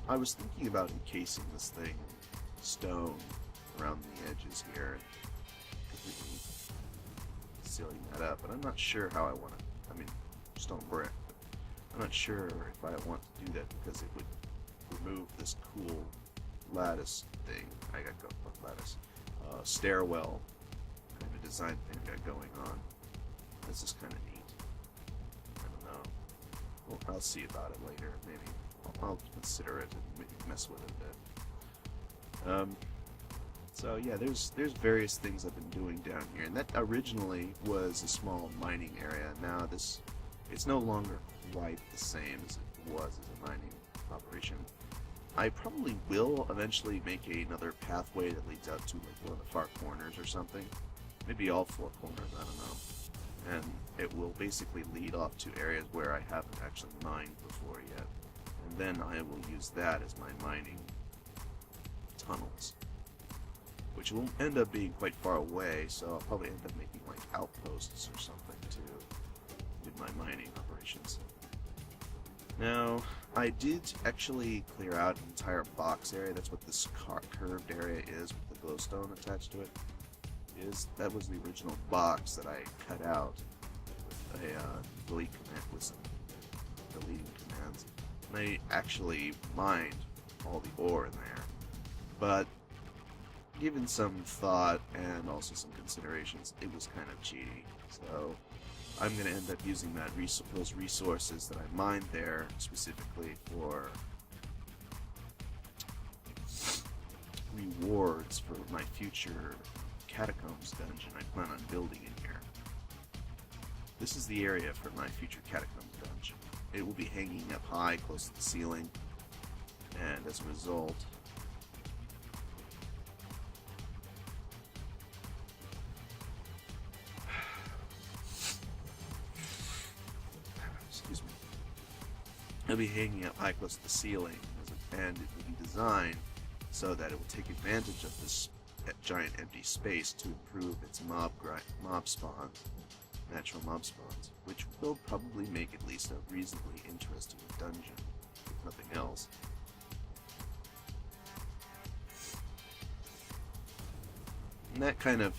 I was thinking about encasing this thing in stone around the edges here and completely sealing that up, but I'm not sure how I want to. I mean, stone brick. But I'm not sure if I want to do that because it would remove this cool lattice thing. I got lattice stairwell kind of design thing I got going on. This is kind of neat. I don't know. Well, I'll see about it later. Maybe I'll consider it and maybe mess with it a bit. So yeah, there's various things I've been doing down here, and that originally was a small mining area. Now it's no longer quite the same as it was as a mining operation. I probably will eventually make another pathway that leads out to like one of the far corners or something. Maybe all four corners, I don't know. And it will basically lead off to areas where I haven't actually mined before yet. And then I will use that as my mining tunnels, which will end up being quite far away, so I'll probably end up making like outposts or something to do my mining operations. Now, I did actually clear out an entire box area. That's what this curved area is with the glowstone attached to it. That was the original box that I cut out with a delete command with some deleting commands. And I actually mined all the ore in there. But given some thought and also some considerations, it was kind of cheaty. So I'm going to end up using those resources that I mined there specifically for rewards for my future catacombs dungeon I plan on building in here. This is the area for my future catacombs dungeon. It will be hanging up high, close to the ceiling, and as a result, it'll be hanging up high close to the ceiling, and it will be designed so that it will take advantage of this giant empty space to improve its mob spawns, natural mob spawns, which will probably make at least a reasonably interesting dungeon, if nothing else. And that kind of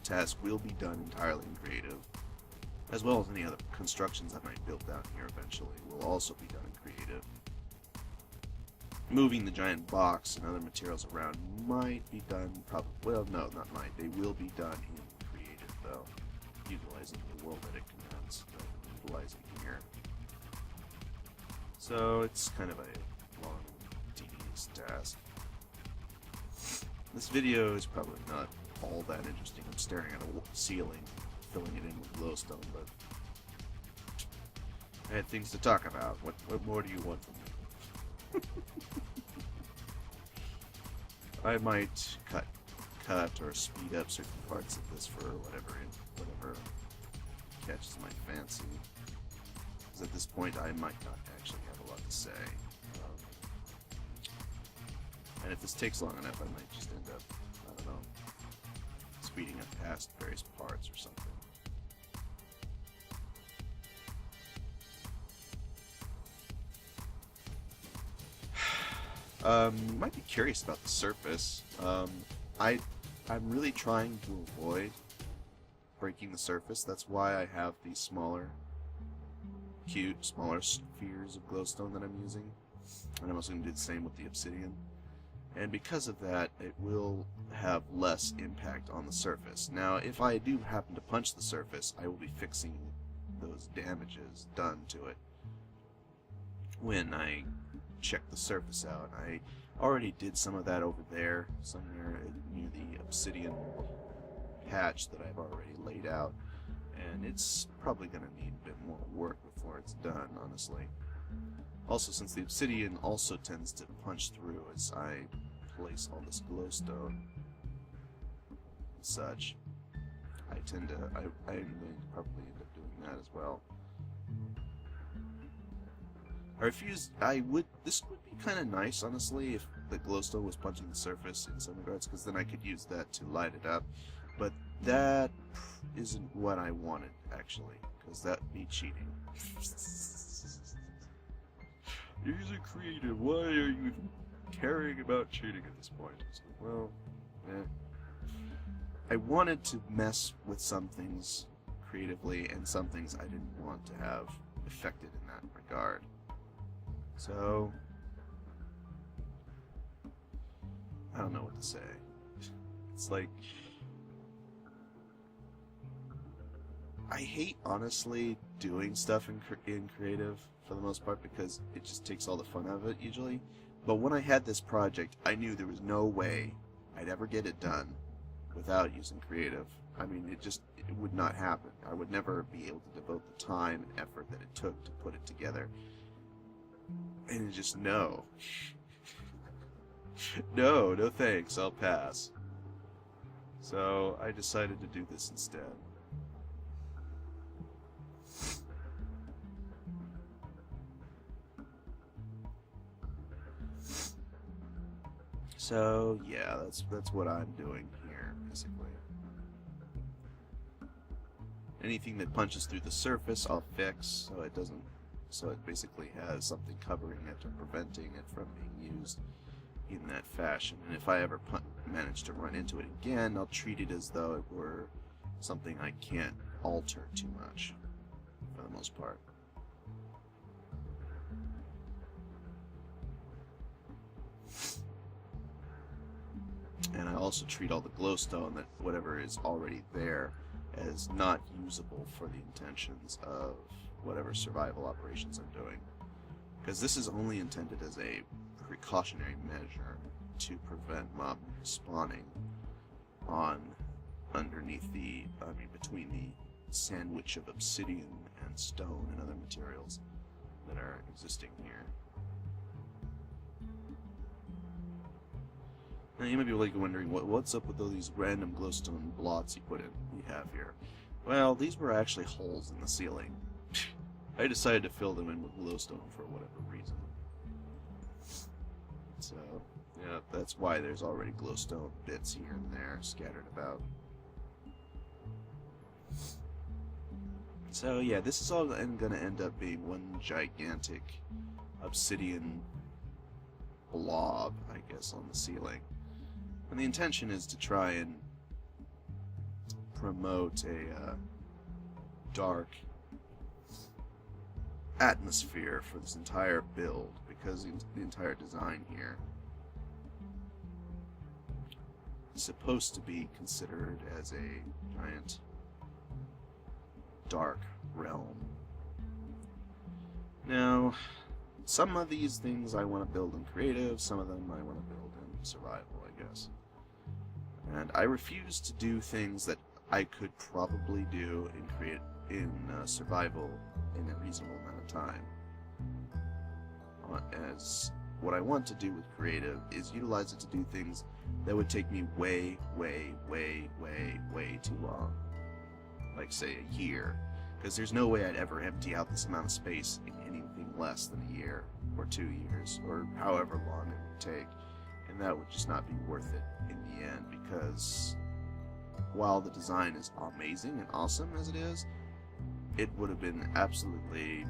task will be done entirely in creative, as well as any other constructions I might build down here eventually will also be done in creative. Moving the giant box and other materials around might be done probably, well, no, not might, they will be done in creative though, utilizing the world edit commands that I'm utilizing here. So it's kind of a long, tedious task. This video is probably not all that interesting. I'm staring at a ceiling, filling it in with glowstone, but I had things to talk about. What more do you want from me? I might cut or speed up certain parts of this for whatever catches my fancy. Because at this point, I might not actually have a lot to say. And if this takes long enough, I might just end up, I don't know, speeding up past various parts or something. You might be curious about the surface. I'm really trying to avoid breaking the surface. That's why I have these smaller spheres of glowstone that I'm using. And I'm also going to do the same with the obsidian. And because of that, it will have less impact on the surface. Now, if I do happen to punch the surface, I will be fixing those damages done to it when I check the surface out. I already did some of that over there, somewhere near the obsidian patch that I've already laid out, and it's probably going to need a bit more work before it's done, honestly. Also, since the obsidian also tends to punch through as I place all this glowstone and such, I'm going to probably end up doing that as well. This would be kind of nice, honestly, if the glowstone was punching the surface in some regards, because then I could use that to light it up. But that isn't what I wanted, actually, because that would be cheating. He's a creative. Why are you even caring about cheating at this point? It's like, well, I wanted to mess with some things creatively and some things I didn't want to have affected in that regard. So, I don't know what to say. It's like, I hate, honestly, doing stuff in creative for the most part because it just takes all the fun out of it usually. But when I had this project, I knew there was no way I'd ever get it done without using creative. I mean, it would not happen. I would never be able to devote the time and effort that it took to put it together. And just no. No thanks, I'll pass. So I decided to do this instead. So yeah, that's what I'm doing here, basically. Anything that punches through the surface, I'll fix so it doesn't. So it basically has something covering it or preventing it from being used in that fashion. And if I ever manage to run into it again, I'll treat it as though it were something I can't alter too much, for the most part. And I also treat all the glowstone, that whatever is already there, as not usable for the intentions of whatever survival operations I'm doing. Because this is only intended as a precautionary measure to prevent mob spawning underneath between the sandwich of obsidian and stone and other materials that are existing here. Now you might be wondering, what's up with all these random glowstone blots we have here? Well, these were actually holes in the ceiling. I decided to fill them in with glowstone for whatever reason. So, yeah, that's why there's already glowstone bits here and there scattered about. So yeah, this is all going to end up being one gigantic obsidian blob, I guess, on the ceiling. And the intention is to try and promote a dark atmosphere for this entire build, because the entire design here is supposed to be considered as a giant dark realm. Now, some of these things I want to build in creative, some of them I want to build in survival, I guess. And I refuse to do things that I could probably do in survival in a reasonable amount of time. As what I want to do with creative is utilize it to do things that would take me way too long. Like, say, a year. Because there's no way I'd ever empty out this amount of space in anything less than a year, or 2 years, or however long it would take. And that would just not be worth it in the end, because while the design is amazing and awesome as it is, it would have been absolutely...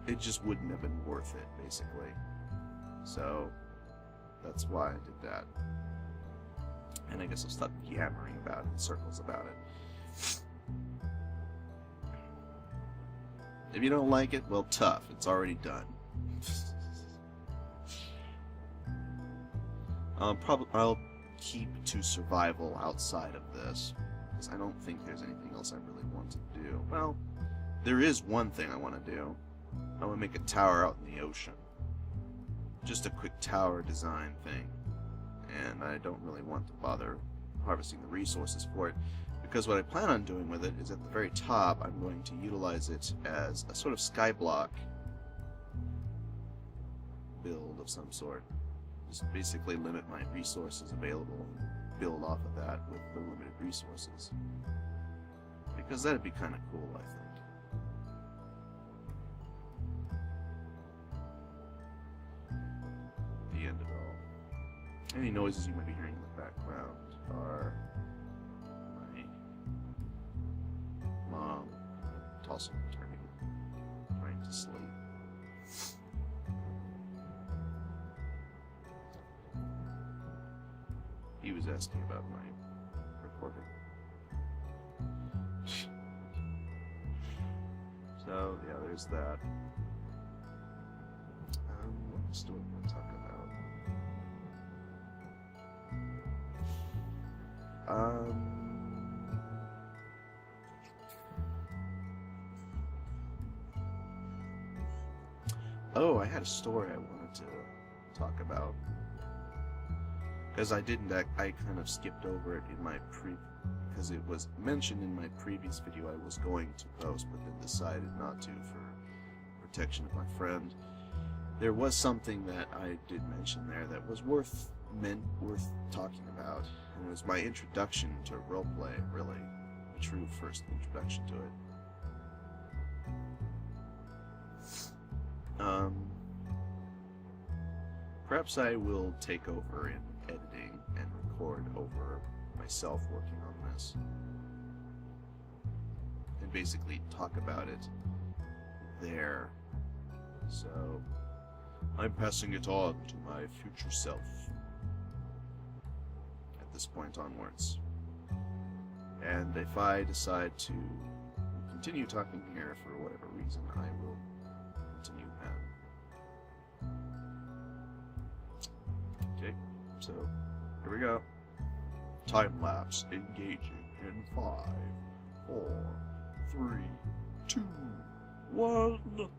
it just wouldn't have been worth it, basically. So, that's why I did that. And I guess I'll stop yammering about it in circles about it. If you don't like it, well, tough. It's already done. I'll keep to survival outside of this, because I don't think there's anything else I really want to do. Well, there is one thing I want to do. I want to make a tower out in the ocean. Just a quick tower design thing. And I don't really want to bother harvesting the resources for it, because what I plan on doing with it is at the very top I'm going to utilize it as a sort of skyblock build of some sort. Just basically limit my resources available and build off of that with the limited resources. Because that'd be kind of cool, I think. The end of it all. Any noises you might be hearing in the background are my mom tossing and turning to sleep. He was asking about my recording. So, yeah, there's that. What else do I want to talk about? Oh, I had a story I wanted to talk about. Because I didn't, I kind of skipped over it in my because it was mentioned in my previous video I was going to post, but then decided not to for protection of my friend. There was something that I did mention there that was worth talking about, and it was my introduction to roleplay, really, a true first introduction to it. Perhaps I will take over in editing and record over myself working on this, and basically talk about it there. So, I'm passing it on to my future self at this point onwards. And if I decide to continue talking here for whatever reason, I will continue that. Okay, so here we go. Time lapse engaging in 5, 4, 3, 2, 1.